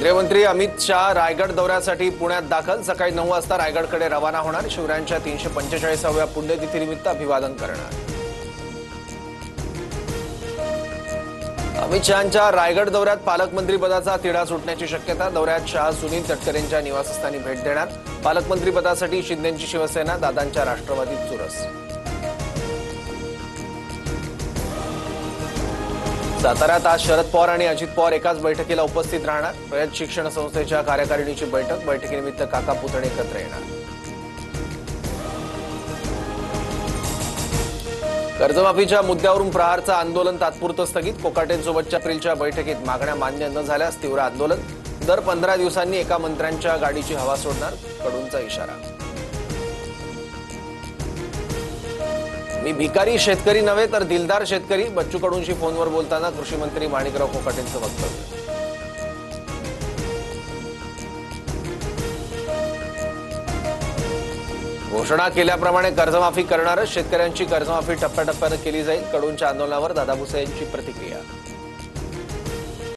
केंद्रीय मंत्री अमित शाह रायगड दौऱ्यासाठी पुण्यात दाखल। सकाळी 9 वाजता रायगडकडे रवाना होणार। शिवरायांच्या 345व्या पुण्यतिथीनिमित्त अभिवादन करणार। अमित शहांच्या रायगड दौऱ्यात पालकमंत्रीपदाचा तिढा सुटण्याची शक्यता। दौऱ्यात शहा सुनील तटकरेंच्या निवासस्थानी भेट देणार। पालकमंत्रीपदासाठी शिंदेंची शिवसेना, दादांच्या राष्ट्रवादीत चुरस। साताऱ्यात आज शरद पवार आणि अजित पवार एकाच बैठकीला उपस्थित राहणार। रयत शिक्षण संस्थेच्या कार्यकारिणीची बैठक। बैठकीनिमित्त काका पुतणे एकत्र येणार। कर्जमाफीच्या मुद्द्यावरून प्रहारचं आंदोलन तात्पुरतं स्थगित। कोकाटेंसोबतच्या एप्रिलच्या बैठकीत मागण्या मान्य न झाल्यास तीव्र आंदोलन। दर 15 दिवसांनी एका मंत्र्यांच्या गाडीची हवा सोडणार, कडूंचा इशारा। मी भिकारी शेतकरी नव्हे तर दिलदार शेतकरी, बच्चू कडूंशी फोनवर बोलताना कृषी मंत्री माणिकराव कोकाटेंचं वक्तव्य। घोषणा केल्याप्रमाणे कर्जमाफी करणारच, शेतकऱ्यांची कर्जमाफी टप्प्याटप्प्याने केली जाईल। कडूंच्या आंदोलनावर दादा भुसे यांची प्रतिक्रिया।